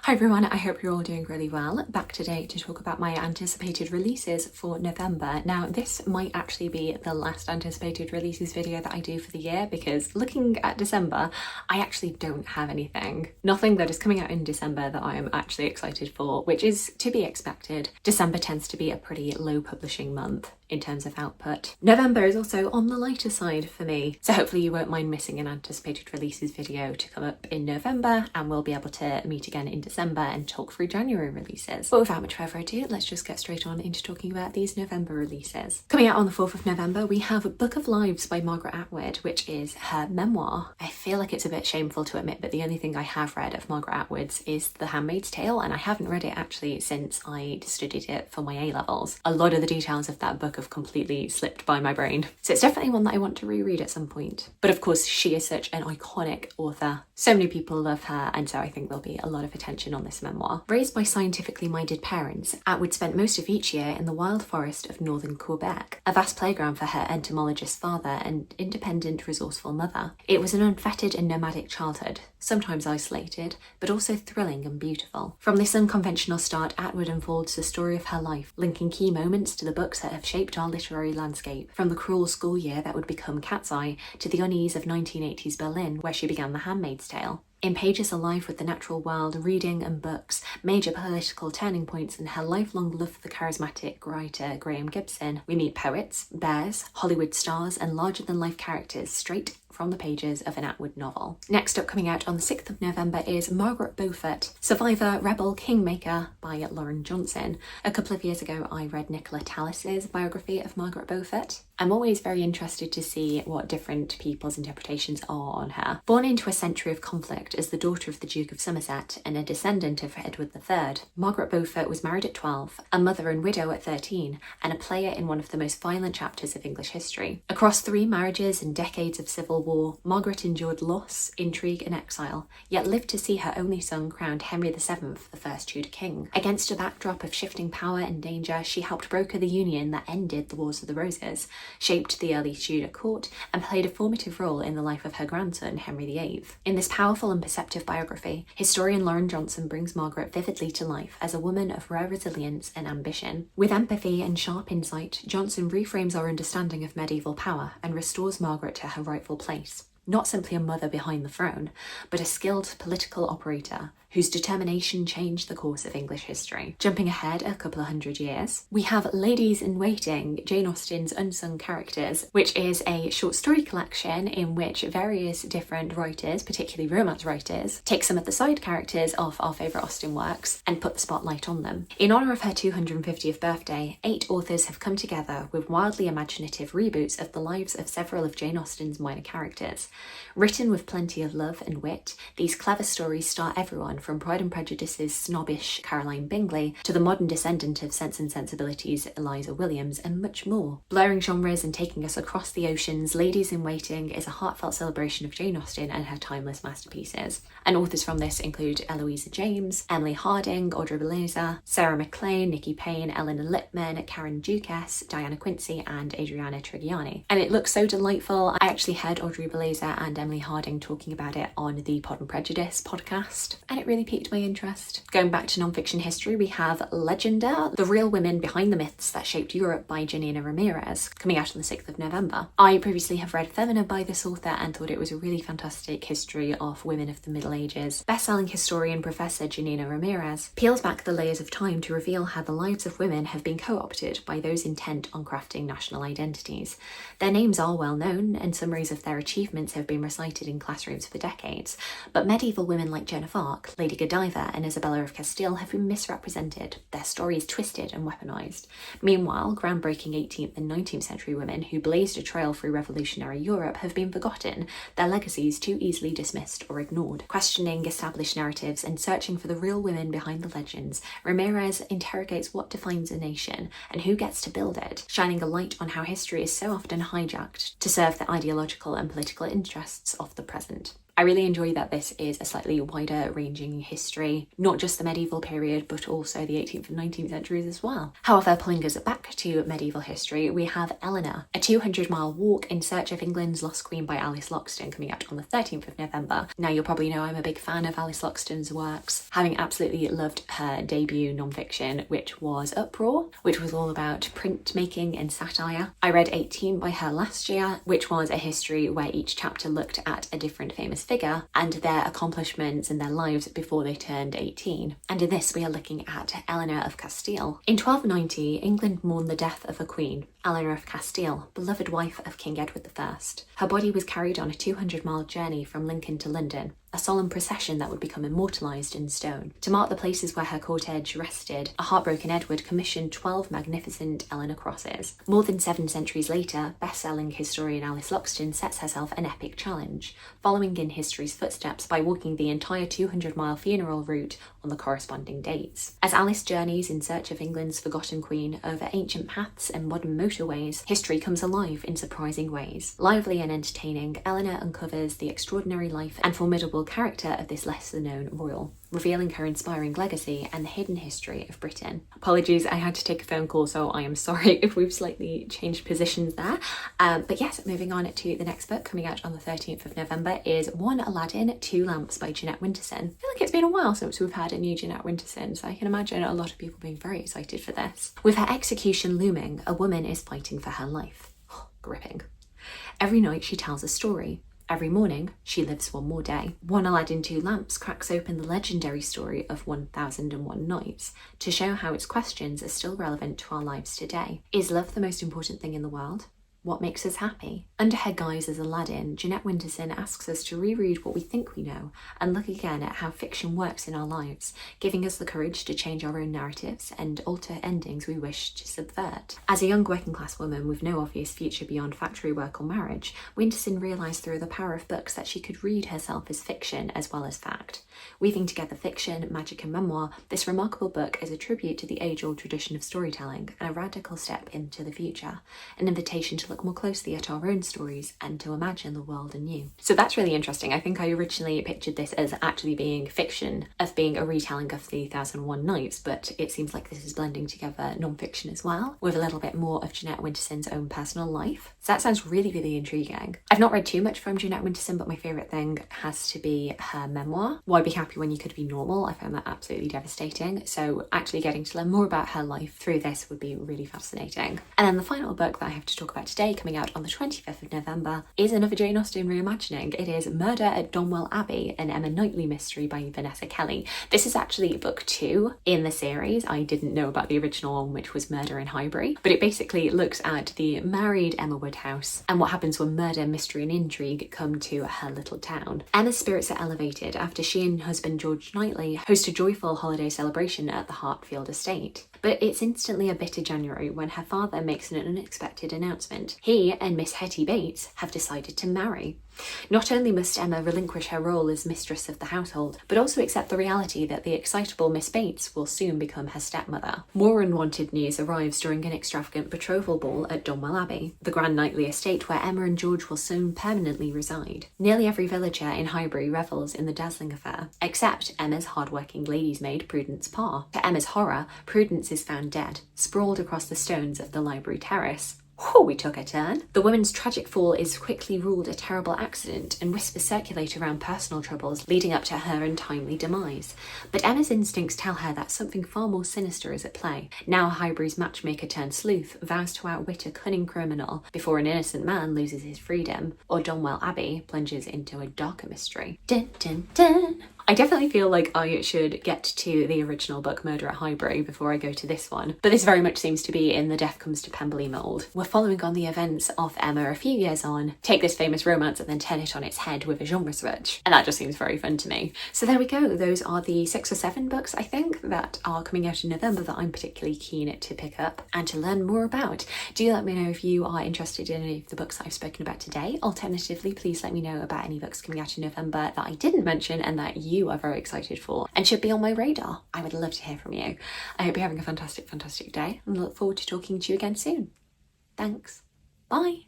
Hi everyone, I hope you're all doing really well. Back today to talk about my anticipated releases for November. Now this might actually be the last anticipated releases video that I do for the year because looking at December, I actually don't have anything. Nothing that is coming out in December that I am actually excited for, which is to be expected. December tends to be a pretty low publishing month in terms of output. November is also on the lighter side for me, so hopefully you won't mind missing an anticipated releases video to come up in November, and we'll be able to meet again in December and talk through January releases. But without much further ado, let's just get straight on into talking about these November releases. Coming out on the 4th of November, we have Book of Lives by Margaret Atwood, which is her memoir. I feel like it's a bit shameful to admit, but the only thing I have read of Margaret Atwood's is The Handmaid's Tale, and I haven't read it actually since I studied it for my A-levels. A lot of the details of that book have completely slipped by my brain, so it's definitely one that I want to reread at some point. But of course, she is such an iconic author. So many people love her, and so I think there'll be a lot of attention on this memoir. Raised by scientifically minded parents, Atwood spent most of each year in the wild forest of northern Quebec, a vast playground for her entomologist father and independent, resourceful mother. It was an unfettered and nomadic childhood, sometimes isolated, but also thrilling and beautiful. From this unconventional start, Atwood unfolds the story of her life, linking key moments to the books that have shaped our literary landscape, from the cruel school year that would become Cat's Eye to the unease of 1980s Berlin, where she began The Handmaid's Tale. In pages alive with the natural world, reading and books, major political turning points, and her lifelong love for the charismatic writer Graham Gibson, we meet poets, bears, Hollywood stars, and larger-than-life characters straight from the pages of an Atwood novel. Next up, coming out on the 6th of November, is Margaret Beaufort, Survivor, Rebel, Kingmaker by Lauren Johnson. A couple of years ago, I read Nicola Tallis's biography of Margaret Beaufort. I'm always very interested to see what different people's interpretations are on her. Born into a century of conflict as the daughter of the Duke of Somerset and a descendant of Edward III, Margaret Beaufort was married at 12, a mother and widow at 13, and a player in one of the most violent chapters of English history. Across 3 marriages and decades of civil war, Margaret endured loss, intrigue and exile, yet lived to see her only son crowned Henry VII, the first Tudor king. Against a backdrop of shifting power and danger, she helped broker the union that ended the Wars of the Roses, shaped the early Tudor court, and played a formative role in the life of her grandson, Henry VIII. In this powerful and perceptive biography, historian Lauren Johnson brings Margaret vividly to life as a woman of rare resilience and ambition. With empathy and sharp insight, Johnson reframes our understanding of medieval power and restores Margaret to her rightful place. Not simply a mother behind the throne, but a skilled political operator whose determination changed the course of English history. Jumping ahead a couple of hundred years, we have Ladies in Waiting, Jane Austen's Unsung Characters, which is a short story collection in which various different writers, particularly romance writers, take some of the side characters of our favourite Austen works and put the spotlight on them. In honour of her 250th birthday, 8 authors have come together with wildly imaginative reboots of the lives of several of Jane Austen's minor characters. Written with plenty of love and wit, these clever stories star everyone from Pride and Prejudice's snobbish Caroline Bingley to the modern descendant of Sense and Sensibility's Eliza Williams, and much more. Blurring genres and taking us across the oceans, Ladies in Waiting is a heartfelt celebration of Jane Austen and her timeless masterpieces. And authors from this include Eloisa James, Emily Harding, Audrey Belleza, Sarah MacLean, Nikki Payne, Eleanor Lippman, Karen Duquess, Diana Quincy, and Adriana Trigiani. And it looks so delightful. I actually heard Audrey Belleza and Emily Harding talking about it on the Pod and Prejudice podcast, and it really piqued my interest. Going back to non-fiction history, we have Legenda, The Real Women Behind the Myths That Shaped Europe by Janina Ramirez, coming out on the 6th of November. I previously have read Femina by this author and thought it was a really fantastic history of women of the Middle Ages. Best-selling historian Professor Janina Ramirez peels back the layers of time to reveal how the lives of women have been co-opted by those intent on crafting national identities. Their names are well known, and summaries of their achievements have been recited in classrooms for decades, but medieval women like Joan of Arc, Lady Godiva, and Isabella of Castile have been misrepresented, their stories twisted and weaponized. Meanwhile, groundbreaking 18th and 19th century women who blazed a trail through revolutionary Europe have been forgotten, their legacies too easily dismissed or ignored. Questioning established narratives and searching for the real women behind the legends, Ramirez interrogates what defines a nation and who gets to build it, shining a light on how history is so often hijacked to serve the ideological and political interests of the present. I really enjoy that this is a slightly wider ranging history, not just the medieval period, but also the 18th and 19th centuries as well. However, pulling us back to medieval history, we have Eleanor, a 200-mile walk in search of England's lost queen by Alice Loxton, coming out on the 13th of November. Now, you'll probably know I'm a big fan of Alice Loxton's works, having absolutely loved her debut non-fiction, which was Uproar, which was all about printmaking and satire. I read 18 by her last year, which was a history where each chapter looked at a different famous figure and their accomplishments and their lives before they turned 18. And in this, we are looking at Eleanor of Castile. In 1290, England mourned the death of a queen, Eleanor of Castile, beloved wife of King Edward I. Her body was carried on a 200-mile journey from Lincoln to London, a solemn procession that would become immortalised in stone. To mark the places where her cortege rested, a heartbroken Edward commissioned 12 magnificent Eleanor crosses. More than 7 centuries later, best-selling historian Alice Loxton sets herself an epic challenge, following in history's footsteps by walking the entire 200-mile funeral route on the corresponding dates. As Alice journeys in search of England's forgotten queen over ancient paths and modern motorways, history comes alive in surprising ways. Lively and entertaining, Eleanor uncovers the extraordinary life and formidable character of this lesser-known royal, revealing her inspiring legacy and the hidden history of Britain. Apologies, I had to take a phone call, so I am sorry if we've slightly changed positions there. But yes, moving on to the next book coming out on the 13th of November is One Aladdin, Two Lamps by Jeanette Winterson. I feel like it's been a while since we've had a new Jeanette Winterson, so I can imagine a lot of people being very excited for this. With her execution looming, a woman is fighting for her life. Gripping. Every night she tells a story. Every morning, she lives one more day. One Aladdin, Two Lamps cracks open the legendary story of 1001 Nights to show how its questions are still relevant to our lives today. Is love the most important thing in the world? What makes us happy? Under her guise as Aladdin, Jeanette Winterson asks us to reread what we think we know and look again at how fiction works in our lives, giving us the courage to change our own narratives and alter endings we wish to subvert. As a young working class woman with no obvious future beyond factory work or marriage, Winterson realised through the power of books that she could read herself as fiction as well as fact. Weaving together fiction, magic and memoir, this remarkable book is a tribute to the age-old tradition of storytelling and a radical step into the future, an invitation to look more closely at our own stories and to imagine the world anew. So that's really interesting. I think I originally pictured this as actually being fiction, of being a retelling of the 1001 Nights, but it seems like this is blending together non-fiction as well, with a little bit more of Jeanette Winterson's own personal life. So that sounds really, really intriguing. I've not read too much from Jeanette Winterson, but my favourite thing has to be her memoir, Why Be Happy When You Could Be Normal. I found that absolutely devastating. So actually getting to learn more about her life through this would be really fascinating. And then the final book that I have to talk about today, coming out on the 25th of November, is another Jane Austen reimagining. It is Murder at Donwell Abbey, an Emma Knightley mystery by Vanessa Kelly. This is actually book 2 in the series. I didn't know about the original one, which was Murder in Highbury, but it basically looks at the married Emma Woodhouse and what happens when murder, mystery and intrigue come to her little town. Emma's spirits are elevated after she and husband George Knightley host a joyful holiday celebration at the Hartfield estate. But it's instantly a bitter January when her father makes an unexpected announcement. He and Miss Hetty Bates have decided to marry. Not only must Emma relinquish her role as mistress of the household, but also accept the reality that the excitable Miss Bates will soon become her stepmother. More unwanted news arrives during an extravagant betrothal ball at Donwell Abbey, the grand Knightley estate where Emma and George will soon permanently reside. Nearly every villager in Highbury revels in the dazzling affair, except Emma's hard-working lady's maid Prudence Parr. To Emma's horror, Prudence is found dead, sprawled across the stones of the library terrace. Whew, we took a turn. The woman's tragic fall is quickly ruled a terrible accident, and whispers circulate around personal troubles leading up to her untimely demise. But Emma's instincts tell her that something far more sinister is at play. Now Highbury's matchmaker turned sleuth vows to outwit a cunning criminal before an innocent man loses his freedom, or Donwell Abbey plunges into a darker mystery. Dun dun dun! I definitely feel like I should get to the original book Murder at Highbury before I go to this one, but this very much seems to be in the Death Comes to Pemberley mould. We're following on the events of Emma a few years on, take this famous romance and then turn it on its head with a genre switch, and that just seems very fun to me. So there we go, those are the 6 or 7 books I think that are coming out in November that I'm particularly keen to pick up and to learn more about. Do let me know if you are interested in any of the books I've spoken about today. Alternatively, please let me know about any books coming out in November that I didn't mention and that you are very excited for and should be on my radar. I would love to hear from you. I hope you're having a fantastic day and look forward to talking to you again soon. Thanks. Bye.